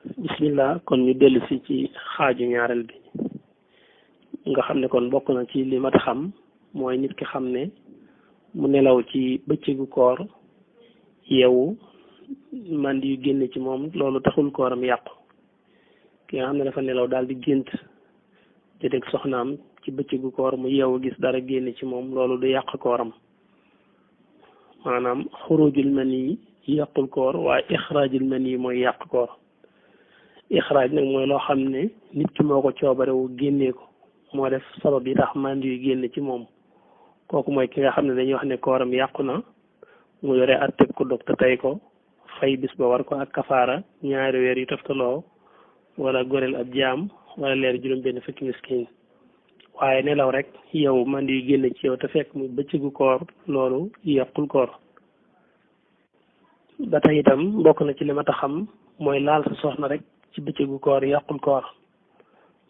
bismillah kon ñu dellu si ci xaaju ñaareel bi nga xam ne kon bokk na ci li mat a xam mooy nit ki xam ne mu nelaw ci bëccëgu koor yeewu mandi yu génne ci moom loolu taxul kooram yàqu ki nga xam ne dafa nelaw daal di gént jëteeg soxnaam ci bëccëgu koor mu yeewu gis dara génne ci moom loolu du yàq kooram maanaam xurujul mani yi yàqul koor waaye ixraajul mani yi mooy yàq koor ixraaj nag mooy loo xam ne nit ki moo ko coobarewu génnee ko moo def sabab yi tax mandi yu génne ci moom kooku mooy ki nga xam ne dañuy wax ne kooram yàqu na mu yore atteb ko dog te tey ko fay bis ba war ko ak kafaara ñaari weer yu toftaloo wala goreel ab jaam wala leer juróom benn fukki miskin waaye nelaw rek yow mandi yu génne ci yow te fekk mu bëccëgu koor loolu yàqul koor ba tey itam bokk na ci li ma tax xam mooy laal sa soxna rek ci bëccëgu koor yàqul koor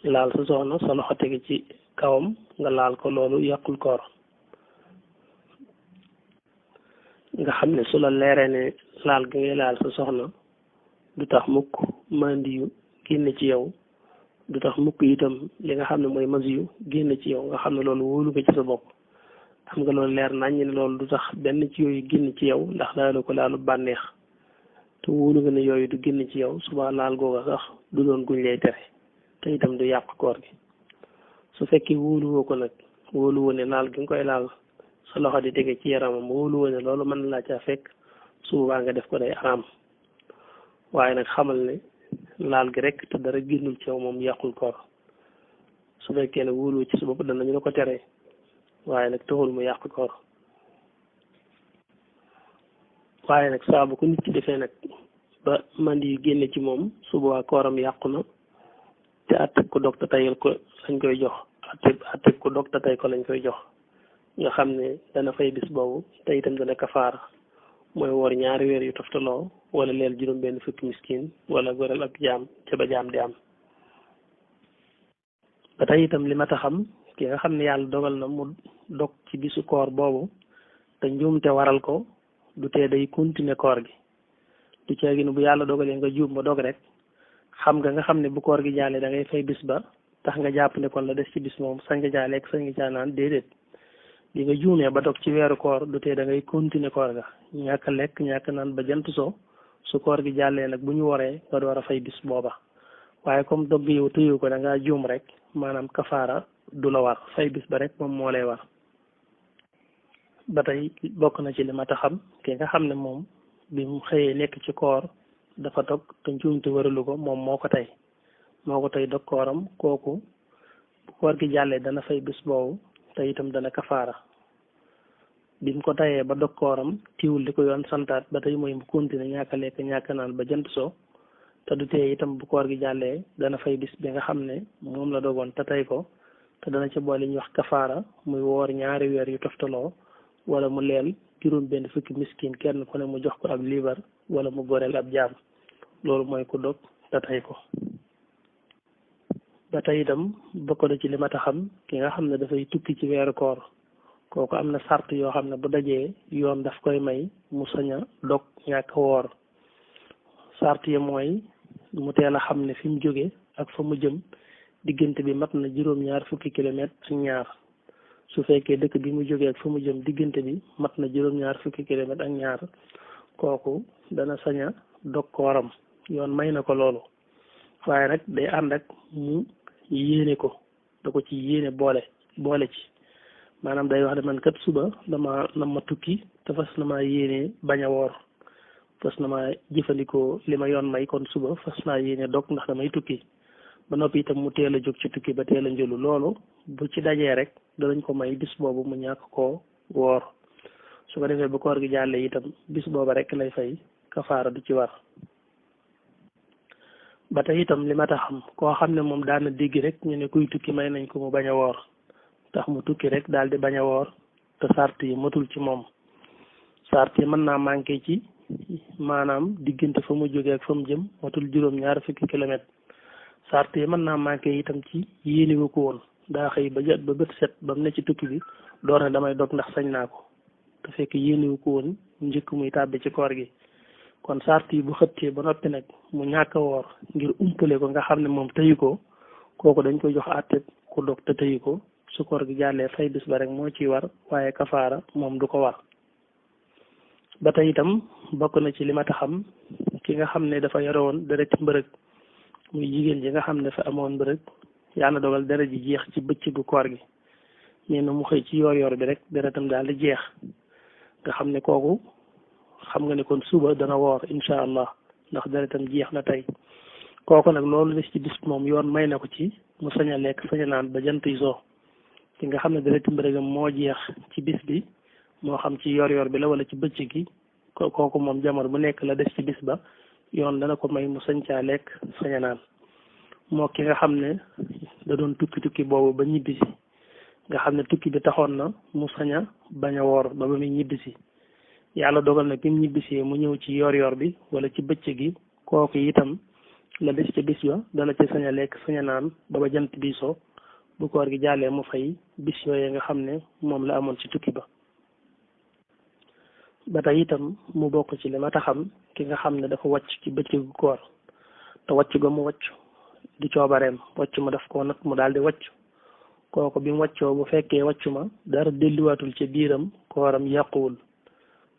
laal sa soxna sa loxo tege ci kawam nga laal ko loolu yàqul koor nga xam ne su la leeree ne laal gi ngay laal sa soxna du tax mukk mandi yu génn ci yow du tax mukk itam li nga xam ne mooy masi yu génn ci yow nga xam ne loolu wóolu ko ci sa bopp xam nga loolu leer nañ ne loolu du tax benn ci yooyu génn ci yow ndax laalu ko laalu bànneex te wóolu nga ne yooyu du génn ci yow suba laal googa sax du doon guñ lay tere te itam du yàq koor gi su fekkee wóoluwoo ko nag wóoluwoo ne laal gi nga koy laal sa loxo di tege ci yaramam wóoluwoo ne loolu mën na laa caa fekk su boobaa nga def ko day araam waaye nag xamal ne laal gi rek te dara génnul ci yow moom yàqul koor su fekkee ne wóoluwoo ci sa bopp danañu la ko tere waaye nag taxul mu yàq koor waaye nag saa bu ko nit ki defee nag ba mandi yu génne ci moom su boobaa kooram yàqu na te atteb ko dog te tayal ko lañ koy jox atteb ko dog te tay ko lañ koy jox nga xam ne dana fay bis boobu te itam dana kafaara mooy woor ñaari weer yu toftaloo wala leel juróom benn fukki miskin wala goreel ak jaam ca ba jaam di am ba tey itam li ma ta xam ki nga xam ne yàlla dogal na mu dog ci bisu koor boobu te njuumte waral ko du tee day continuer koor gi du ceegi ne bu yàlla dogalee nga juum ba dog rek xam nga xam ne bu koor gi jàllee da ngay fay bis ba tax nga jàpp ne kon la des ci bis moom sañ nga jaa lekk sañ nga jaa naan déedéet li nga juumee ba dog ci weeru koor du tee da ngay continuer koor ga ñàkk lekk ñàkk naan ba jant so su koor gi jàllee nag bu ñu waree nga door a fay bis booba waaye comme dog yow tëyu ko da ngaa juum rek maanaam kafaara du la war fay bis ba rek moom moo lay war ba tey bokk na ci li ma ta xam ki nga xam ne moom bi mu xëyee nekk ci koor dafa dog te njuumte waralu ko moom moo ko tey dog kooram kooku bu koor gi jàllee dana fay bis boobu te itam dana kafaara bi mu ko tayee ba dog kooram tiwul di ko yoon santaat ba tey mooy mu continuer ñàkk a lekk ñàkk naan ba jant so te du tee itam bu koor gi jàllee dana fay bis bi nga xam ne moom la dogoon te tey ko te dana ci boole ñu wax kafaara muy woor ñaari weer yu toftaloo wala mu leel juróom benn fukki miskin kenn ku ne mu jox ko ab liibar wala mu goreel ab jaam loolu mooy ku dog te tey ko ba tey itam bokk na ci li ma ta xam ki nga xam ne dafay tukki ci weeru koor kooku am na sart yoo xam ne bu dajee yoon daf koy may mu sañ a dog ñàkk woor sart yi mooy mu teel a xam ne fi mu jóge ak fa mu jëm diggante bi mat na juróom-ñaar fukki kilomètre ak ñaar su fekkee dëkk bi mu jógee ak fa mu jëm diggante bi mat na juróom-ñaar fukki kilomètre ak ñaar kooku dana sañ a dog kooram yoon may na ko loolu waaye nag day ànd ak mu yéene ko da ko ci yéene boole ci maanaam day wax ne man kat suba dama ma tukki te fas na maa yéene bañ a woor fas na maa jëfandikoo li ma yoon may kon suba fas naa yéene dog ndax damay tukki ba noppi itam mu teel a jóg ci tukki ba teel a njëlu loolu bu ci dajee rek danañ ko may bis boobu mu ñàkk koo woor su ko defee bu koor gi jàllee itam bis booba rek lay fay kafaara du ci war ba tey itam li ma tax xam koo xam ne moom daana dégg rek ñu ne kuy tukki may nañ ko mu bañ a woor tax mu tukki rek daal di bañ a woor te sart yi matul ci moom sart yi mën naa manqué ci maanaam diggante fa mu jógee ak fa mu jëm matul juróom-ñaar fukki kilomètre sart yi mën naa manqué itam ci yéene wu ko woon daa xëy ba bët set ba mu ne ci tukki bi door ne damay dog ndax sañ naa ko te fekk yéene wu ko woon njëkk muy tàbbi ci koor gi kon sart yi bu xëttee ba noppi nag mu ñàkk a woor ngir umpale ko nga xam ne moom tëyu ko kooku dañ koy jox àtte ku dog te tëyu ko su koor gi jàllee fay bis ba rek moo ciy war waaye kafaara moom du ko war. ba tey itam bokk na ci li ma taxam ki nga xam ne dafa yore woon dereti mbërëg muy jigéen ji nga xam ne dafa amoon mbërëg yàlla dogal deret ji jeex ci bëccëgu koor gi nee na mu xëy ci yor bi rek deretam daal di jeex nga xam ne kooku xam nga ne kon suba dana woor incha allah ndax deretam jeex na tey kooku nag loolu des ci bis moom yoon may na ko ci mu sañ a lekk sañ a naan ba jant yi soo ki nga xam ne dereti mbërëgam moo jeex ci bis bi moo xam ci yor bi la wala ci bëccëg gi kooku moom jamono bu nekk la des ci bis ba yoon dana ko may mu sañ caa lekk sañ a naan moo ki nga xam ne da doon tukki boobu ba ñibbisi nga xam ne tukki bi taxoon na mu sañ a bañ a woor ba muy ñibbisi yàlla dogal na bi mu ñibbisee mu ñëw ci yor bi wala ci bëccëg gi kooku itam la des ci bis ba dana ci sañ a lekk sañ a naan ba jant bi so bu koor gi jàllee mu fay bis yooyu nga xam ne moom la amoon ci tukki ba. ba tey itam mu bokk ci li ma taxam ki nga xam ne dafa wàcc ci bëccëgu koor te wàcc ga mu wàcc di coobareem wàcc ma daf koo nag mu daal di wàcc kooku bi mu wàccoo bu fekkee wàccu ma dara delluwaatul ci biiram kooram yàquwul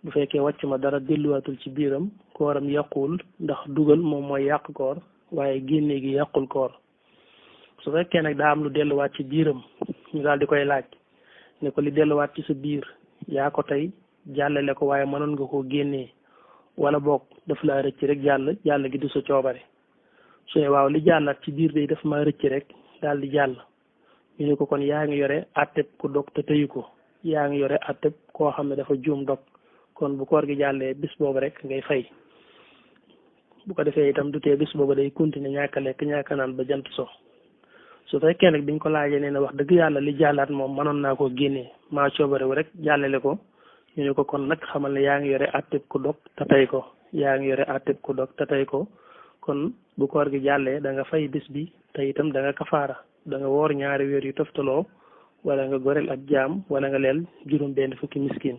bu fekkee wàcc ma dara delluwaatul ci biiram kooram yàquwul ndax dugal moom mooy yàq koor waaye génne gi yàqul koor su fekkee nag daa am lu delluwaat ci biiram ñu daal di koy laaj ne ko li delluwaat ci sa biir yaa ko tey jàllale ko waaye mënoon nga koo génnee wala boog daf laa rëcc rek jàll gi du sa coobare su ne waaw li jàllaat ci biir day daf maa rëcc rek daal di jàll ñu ne ko kon yaa ngi yore àtteb ku dog te tëyu ko yaa ngi yore àtteb koo xam ne dafa juum dog kon bu koor gi jàllee bis boobu rek ngay fay bu ko defee itam du tee bis boobu day continuer ñàkk a lekk ñàkk a naan ba jant so su fekkee nag biñ ko laajee nee na wax dëgg yàlla li jàllaat moom mënoon naa koo génnee maa coobarewu rek jàllale ko ñu ne ko kon nag xamal ne yaa ngi yore àtteb ku dog te tey ko yaa ngi yore àtteb ku dog te tey ko kon bu koor gi jàllee da nga fay bis bi te itam da nga kafaara da nga woor ñaari weer yu toftaloo wala nga goreel ab jaam wala nga leel juróom benn fukki miskin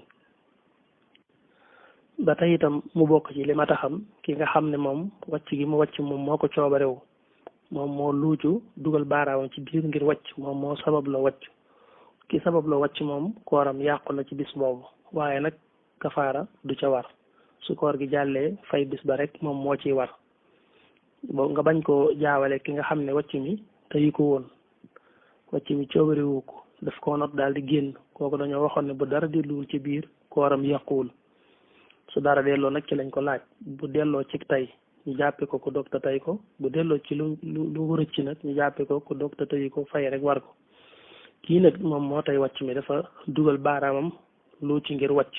ba tey itam mu bokk ci li ma taxam ki nga xam ne moom wàcc gi mu wàcc moom moo ko coobarewu moom moo luucu dugal baaraamam ci biir ngir wàcc moom moo sabab la wàcc ki sabab la wàcc moom kooram yàqu na ci bis boobu waaye nag kafaara du ca war su koor gi jàllee fay bis ba rek moom moo ciy war bo nga bañ koo jaawale ki nga xam ne wàcc mi teyu ko woon wàcc mi coobarewu ko daf koo not daal di génn kooku dañoo waxoon ne bu dara delluwul ci biir kooram yàquwul su dara delloo nag ci lañ ko laaj bu delloo ci tey ñu jàppe ko ku dog te tey ko bu delloo ci lu rëcc nag ñu jàppe ko ku dog te tey ko fay rek war ko kii nag moom moo tey wàcc mi dafa dugal baaraamam lu ci ngir wàcc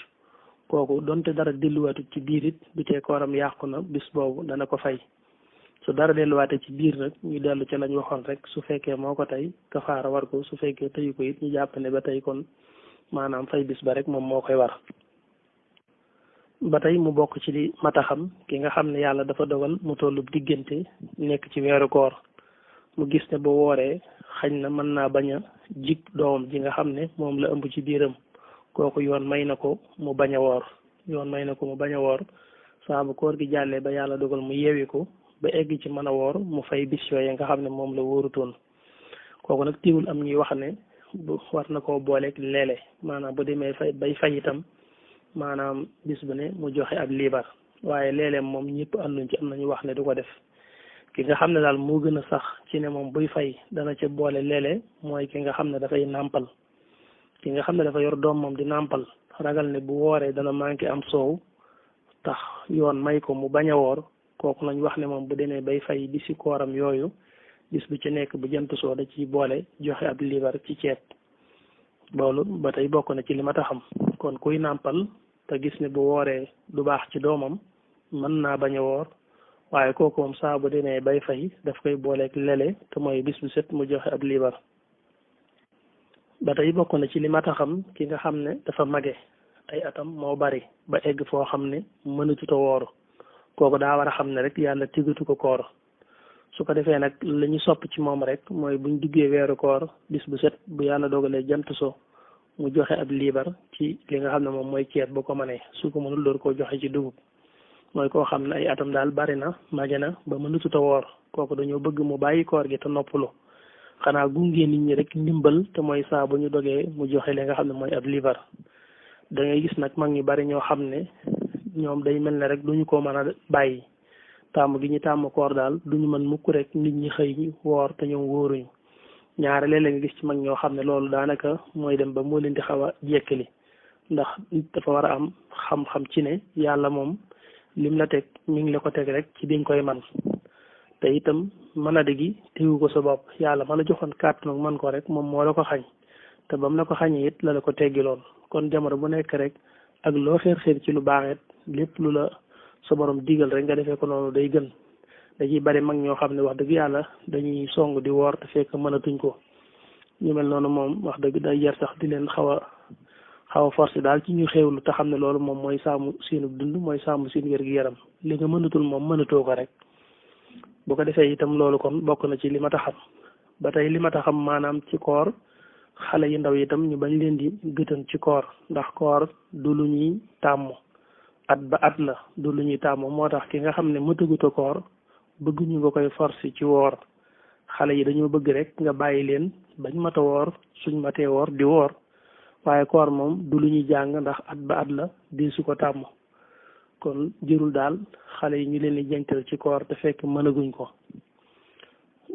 kooku donte dara delluwaatut ci biir it bu tee kooram yàqu na bis boobu dana ko fay su dara delluwaatee ci biir nag ñu dellu ci lañ waxoon rek su fekkee moo ko tey kafaara war ko su fekkee teyu ko it ñu jàpp ne ba tey kon maanaam fay bis ba rek moom moo koy war. ba tey mu bokk ci li mata xam ki nga xam ne yàlla dafa dogal mu tollub diggante nekk ci weeru koor mu gis ne ba wooree xañ na mën naa bañ a jig doomam ji nga xam ne moom la ëmb ci biiram kooku yoon may na ko mu bañ a woor saa bu koor gi jàllee ba yàlla dogal mu yeewi ko ba egg ci mën a woor mu fay bis yooyu nga xam ne moom la wóorutoon kooku nag tiiwul am ñuy wax ne bu war na koo booleeg leele maanaam bu demee bay fay itam maanaam bis bu ne mu joxe ab liibar waaye léeg-léeg moom ñëpp ànduñ ci am nañu wax ne du ko def ki nga xam ne daal moo gën a sax ci ne moom buy fay dana ca boole léeg-léeg mooy ki nga xam ne dafay nàmpal ki nga xam ne dafa yor doom moom di nàmpal ragal ne bu wooree dana manqué am soow tax yoon may ko mu bañ a woor kooku lañ wax ne moom bu demee bay fay bisi kooram yooyu bis bu ci nekk bu jant soo da ciy boole joxe ab liibar ci ceeb loolu ba tey bokk na ci li ma taxam kon kuy nàmpal te gis ne bu wooree du baax ci doomam mën naa bañ a woor waaye kooku moom saa bu demee bay fay daf koy booleeg lele te mooy bis bu set mu joxe ab liibar ba tey bokk na ci li ma taxam ki nga xam ne dafa mage ay atam moo bari ba egg foo xam ne mënatut a wooru kooku daa war a xam ne rek yàlla tigatu ko koor su ko defee nag la ñu sopp ci moom rek mooy buñ duggee weeru koor bis bu set bu yàlla dogalee jant so mu joxe ab liibar ci li nga xam ne moom mooy ceeb bu ko mënee su ko mënul door koo joxe ci dugub mooy koo xam ne ay atam daal bari na mage na ba mënatut a woor kooku dañoo bëgg mu bàyyi koor gi te noppalu xanaa gunge nit ñi rek ndimbal te mooy saa bu ñu dogee mu joxe li nga xam ne mooy ab liibar da ngay gis nag mag ñu bari ñoo xam ne ñoom day mel ne rek duñu ko mën a bàyyi tàmm gi ñu tàmm koor daal duñu mën mukk rek nit ñi xëy woor te ñoom wóoruñu ñaare léeg-léeg nga gis ci mag ñoo xam ne loolu daanaka mooy dem ba moo leen di xaw a jekkali ndax nit dafa war a am xam-xam ci ne yàlla moom lim la teg mi ngi la ko teg rek ci bi nga koy man te itam mën a dëggi teewu ko sa bopp yàlla ma la joxoon kàttan ak man ko rek moom moo la ko xañ te bam la ko xañee it la ko teggi lool kon jamono bu nekk rek ak loo xeer ci lu baax it lépp lu la sa borom digal rek nga defee ko noonu day gën dañuy bari mag ñoo xam ne wax dëgg yàlla dañuy song di woor te fekk mënatuñ ko ñu mel noonu moom wax dëgg day jar sax di leen xaw a forcé daal ci ñu xéewlu te xam ne loolu moom mooy sàmm seenu dund mooy sàmm seen wér-gu-yaram li nga mënatul moom mënatoo ko rek bu ko defee itam loolu kon bokk na ci li ma taxam ba tey li ma taxam maanaam ci koor xale yu ndaw itam ñu bañ leen di gëtan ci koor ndax koor du lu ñuy tàmm at ba at la du lu ñuy tàmm moo tax ki nga xam ne mëtaguta koor bëgg ñu nga koy forcé ci woor xale yi dañoo bëgg rek nga bàyyi leen bañ mata woor suñ matee woor di woor waaye koor moom du lu ñuy jàng ndax at ba at la di su ko tàmm kon jërul daal xale yi ñu leen di jëntal ci koor te fekk mënaguñ ko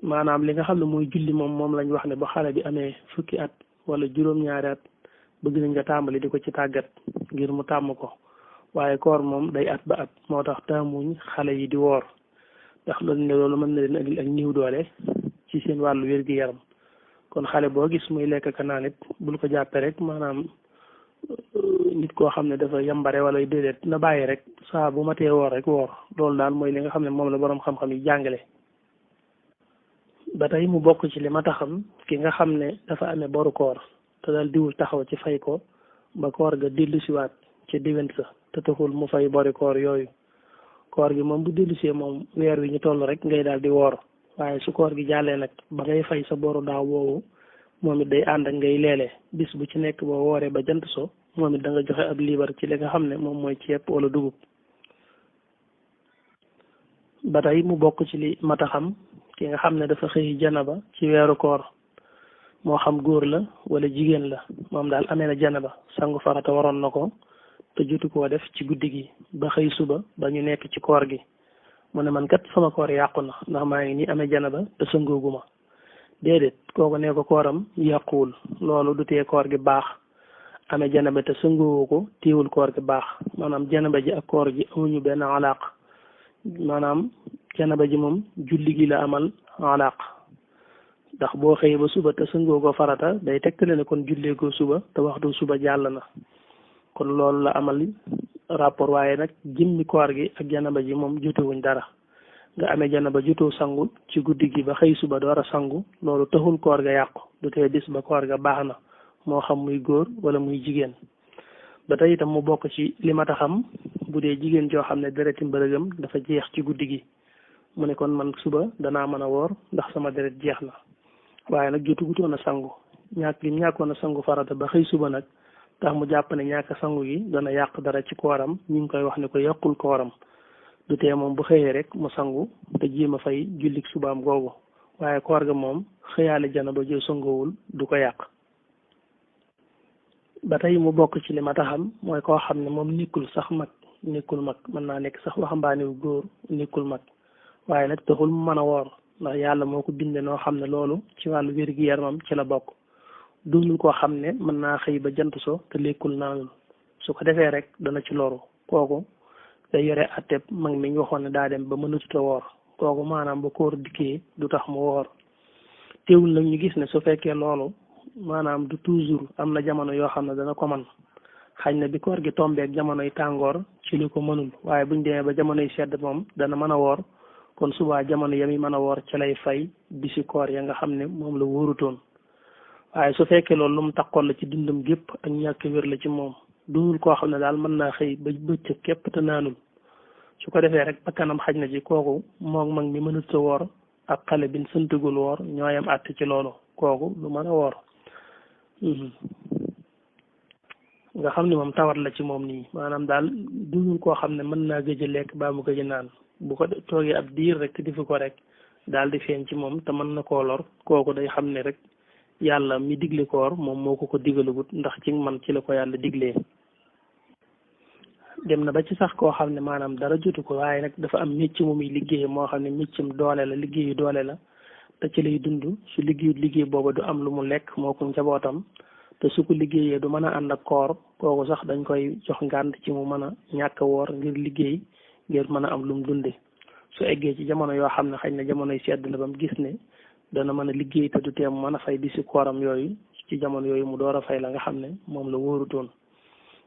maanaam li nga xam ne mooy julli moom lañ wax ne ba xale bi amee fukki at wala juróom-ñaari at bëgg nañ nga tàmbali di ko ci tàggat ngir mu tàmm ko waaye koor moom day at ba at moo tax taamuñ xale yi di woor ndax loolu ne loolu mën na leen andil ak niw doole ci seen wàllu wér-gi-yaram kon xale boo gis muy lekk ka naan it bul ko jàppee rek maanaam nit koo xam ne dafa yambare wala déedéet na bàyyi rek saa bu matee woor rek woor loolu daal mooy li nga xam ne moom la boroom xam-xam yi jàngale ba tey mu bokk ci li ma taxam ki nga xam ne dafa amee boru koor te daal diwul taxaw ci fay ko ba koor ga dellusiwaat ci diwén sa te taxul mu fay bori koor yooyu koor gi moom bu dellusee moom weer wi ñu toll rek ngay daal di woor waaye su koor gi jàllee nag ba ngay fay sa boru daaw woowu moom it day ànd ak ngay leele bis bu ci nekk boo wooree ba jant so moom it da nga joxe ab liibar ci li nga xam ne moom mooy ceeb wala dugub ba tey mu bokk ci li mata xam ki nga xam ne dafa xëy janaba ci weeru koor moo xam góor la wala jigéen la moom daal amee na janaba sangu farata waroon na ko te jotu koo def ci guddi gi ba xëy suba ba ñu nekk ci koor gi mu ne man kat sama koor yàqu na ndax maa ngi nii amee janaba te sangooguma déedéet kooku ne ko kooram yàquwul loolu du tee koor gi baax amee janaba te sangoowu ko téewul koor gi baax maanaam janaba ji ak koor gi amuñu benn alaaq maanaam janaba ji moom julli gi la amal alaaq ndax boo xëyee ba suba te sangoo ko farata day tegtale ne kon jullee ko suba te waxtu suba jàll na kon loolu la amal rapport waaye nag jëmmi koor gi ak janaba ji moom jotewuñ dara nga amee janaba jotoo sangu ci guddi gi ba xëy suba door a sangu loolu taxul koor ga yàqu du tee bis ba koor ga baax na moo xam muy góor wala muy jigéen ba tey itam mu bokk ci li ma taxam bu dee jigéen joo xam ne dereti mbërëgam dafa jeex ci guddi gi mu ne kon man suba danaa mën a woor ndax sama deret jeex na waaye nag jotugutoon a sangu ñàkkoon a sangu farata ba xëy suba nag tax mu jàpp ne ñàkk sangu gi dana yàq dara ci kooram ñu ngi koy wax ne ko yàqul kooram du tee moom bu xëyee rek mu sangu te jéem a fay jullik subaam googu waaye koor ga moom xëyaale jana ba jël sangoowul du ko yàq ba tey mu bokk ci li ma taxam mooy koo xam ne moom nekkul sax mag nekkul mag mën naa nekk sax waxambaane wu góor nekkul mag waaye nag taxul mu mën a woor ndax yàlla moo ko binde noo xam ne loolu ci wàllu wér-gi-yaramam ci la bokk dunul koo xam ne mën naa xëy ba jant so te lekkul naanul su ko defee rek dana ci loru kooku day yore atteb mag mi ñu waxoon ne daa dem ba mënatut a woor kooku maanaam ba koor dikkee du tax mu woor teewul nag ñu gis ne su fekkee loolu maanaam du toujours am na jamono yoo xam ne dana ko man xañ na bi koor gi tombeek jamonoy tàngoor ci li ko mënul waaye buñ demee ba jamonoy sedd moom dana mën a woor kon subaa jamono yami mën a woor ci lay fay bisi koor ya nga xam ne moom la wóorutoon waaye su fekkee loolu lu mu takkoon la ci dundam gépp ak ñàkk wér la ci moom dunul koo xam ne daal mën naa xëy ba bëccëg képp te naanul su ko defee rek bakkanam xaj na ci kooku moom mag mi mënut a woor ak xale bin sëntagul woor ñooyam àtt ci loolu kooku lu mën a woor nga xam ne moom tawat la ci moom nii maanaam daal duñul koo xam ne mën naa gëj a lekk baa mu gëj a naan bu ko toogee ab diir rek te defu ko rek daal di feeñ ci moom te mën na koo lor kooku day xam ne rek yàlla mi digle koor moom moo ko digalagut ndax ci man ci la ko yàlla diglee. dem na ba ci sax koo xam ne maanaam dara jotu ko waaye nag dafa am mécc mu muy liggéey moo xam ne méccam doole la liggéeyu doole la te ci lay dund su liggéeyut liggéey booba du am lu mu lekk moo ko njabootam te su ko liggéeyee du mën a ànd ak koor kooku sax dañ koy jox ngànt ci mu mën a ñàkk a woor ngir liggéey ngir mën a am lu mu dunde su eggee ci jamono yoo xam ne xëy na jamonoy sedd la ba mu gis ne dana mën a liggéey te du tee mu mën a fay bisi kooram yooyu ci jamono yooyu mu door a fay la nga xam ne moom la wóorutoon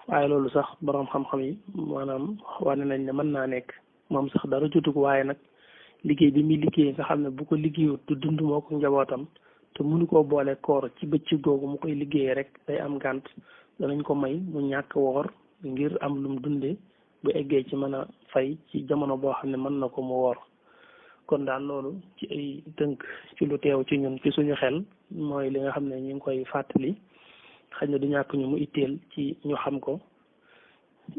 waaye loolu sax borom xam-xam yi maanaam wane nañ ne mën naa nekk moom sax dara jotu ko waaye nag liggéey bi muy liggéey nga xam ne bu ko liggéeyut du dund moo ko njabootam te mënu koo boole koor ci bëccëg googu mu koy liggéeyee rek day am gànt danañ ko may mu ñàkk woor ngir am lum dunde bu eggee ci mën a fay ci jamono boo xam ne mën na ko mu woor kon daal loolu ci ay tënk ci lu teew ci ñun ci suñu xel mooy li nga xam ne ñu ngi koy fàttali xëy na du ñàkk ñu mu itteel ci ñu xam ko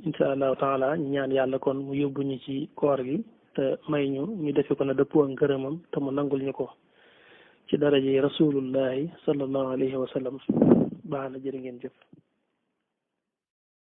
insha allahu taala ñu ñaan yàlla kon mu yóbbu ñu ci koor gi te may ñu defe ko na dëppoo ak ngërëmam te mu nangul ñu ko ci daraje rasulullahi sallallahu alayhi wa sallam baax na jërë ngeen jëf